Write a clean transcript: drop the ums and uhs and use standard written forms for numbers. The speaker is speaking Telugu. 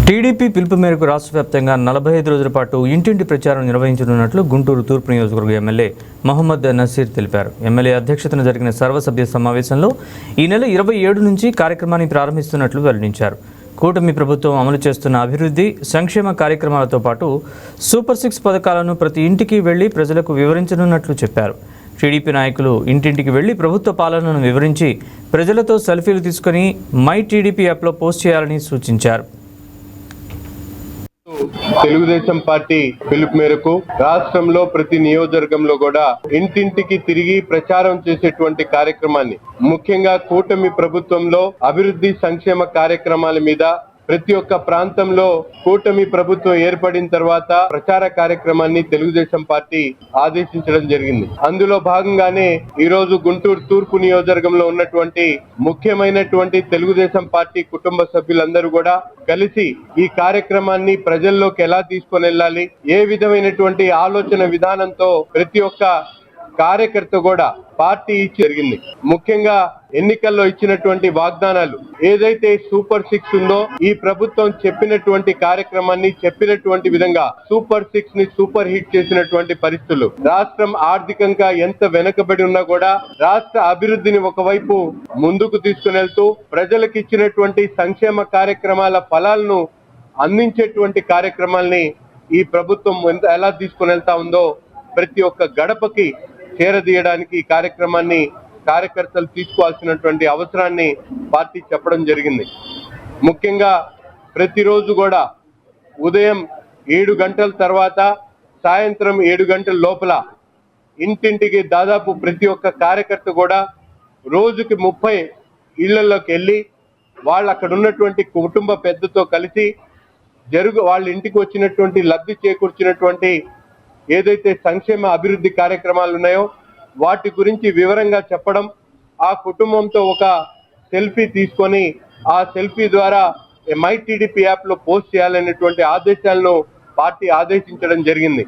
టీడీపీ పిలుపు మేరకు రాష్ట్ర వ్యాప్తంగా 45 రోజుల పాటు ఇంటింటి ప్రచారం నిర్వహించనున్నట్లు గుంటూరు తూర్పు నియోజకవర్గ ఎమ్మెల్యే మహమ్మద్ నసీర్ తెలిపారు. ఎమ్మెల్యే అధ్యక్షతన జరిగిన సర్వసభ్య సమావేశంలో ఈ నెల 27 నుంచి కార్యక్రమాన్ని ప్రారంభిస్తున్నట్లు వెల్లడించారు. కూటమి ప్రభుత్వం అమలు చేస్తున్న అభివృద్ధి సంక్షేమ కార్యక్రమాలతో పాటు సూపర్ 6 పథకాలను ప్రతి ఇంటికి వెళ్లి ప్రజలకు వివరించనున్నట్లు చెప్పారు. టీడీపీ నాయకులు ఇంటింటికి వెళ్లి ప్రభుత్వ పాలనను వివరించి ప్రజలతో సెల్ఫీలు తీసుకుని మై టీడీపీ యాప్లో పోస్ట్ చేయాలని సూచించారు. తెలుగుదేశం పార్టీ పిలుపు మేరకు రాష్ట్రంలో ప్రతి నియోజకవర్గంలో కూడా ఇంటింటికి తిరిగి ప్రచారం చేసేటువంటి కార్యక్రమాన్ని, ముఖ్యంగా కూటమి ప్రభుత్వంలో అభివృద్ధి సంక్షేమ కార్యక్రమాల మీద ప్రతి ఒక్క ప్రాంతంలో కూటమి ప్రభుత్వం ఏర్పడిన తర్వాత ప్రచార కార్యక్రమాన్ని తెలుగుదేశం పార్టీ ఆదేశించడం జరిగింది. అందులో భాగంగానే ఈ రోజు గుంటూరు తూర్పు నియోజకవర్గంలో ఉన్నటువంటి ముఖ్యమైనటువంటి తెలుగుదేశం పార్టీ కుటుంబ సభ్యులందరూ కూడా కలిసి ఈ కార్యక్రమాన్ని ప్రజల్లోకి ఎలా తీసుకొని వెళ్ళాలి, ఏ విధమైనటువంటి ఆలోచన విధానంతో ప్రతి ఒక్క కార్యకర్త కూడా పార్టీ ఇచ్చి జరిగింది. ముఖ్యంగా ఎన్నికల్లో ఇచ్చినటువంటి వాగ్దానాలు ఏదైతే సూపర్ 6 ఉందో, ఈ ప్రభుత్వం చెప్పినటువంటి కార్యక్రమాన్ని చెప్పినటువంటి విధంగా సూపర్ 6 ని సూపర్ హిట్ చేసినటువంటి పరిస్థితులు. రాష్ట్రం ఆర్థికంగా ఎంత వెనుకబడి ఉన్నా కూడా రాష్ట్ర అభివృద్ధిని ఒకవైపు ముందుకు తీసుకుని వెళ్తూ ప్రజలకు ఇచ్చినటువంటి సంక్షేమ కార్యక్రమాల ఫలాలను అందించేటువంటి కార్యక్రమాల్ని ఈ ప్రభుత్వం ఎలా తీసుకుని వెళ్తా ఉందో ప్రతి ఒక్క గడపకి చేరదీయడానికి ఈ కార్యక్రమాన్ని కార్యకర్తలు తీసుకోవాల్సినటువంటి అవసరాన్ని పార్టీ చెప్పడం జరిగింది. ముఖ్యంగా ప్రతిరోజు కూడా ఉదయం 7 గంటల తర్వాత సాయంత్రం 7 గంటల లోపల ఇంటింటికి దాదాపు ప్రతి ఒక్క కార్యకర్త కూడా రోజుకి 30 ఇళ్లలోకి వెళ్ళి వాళ్ళు అక్కడ ఉన్నటువంటి కుటుంబ పెద్దతో కలిసి వాళ్ళ ఇంటికి వచ్చినటువంటి లబ్ధి చేకూర్చినటువంటి ఏదైతే సంక్షేమ అభివృద్ధి కార్యక్రమాలు ఉన్నాయో వాటి గురించి వివరంగా చెప్పడం, ఆ కుటుంబంతో ఒక సెల్ఫీ తీసుకొని ఆ సెల్ఫీ ద్వారా మై టీడీపీ యాప్ లో పోస్ట్ చేయాలనేటువంటి ఆదేశాలను పార్టీ ఆదేశించడం జరిగింది.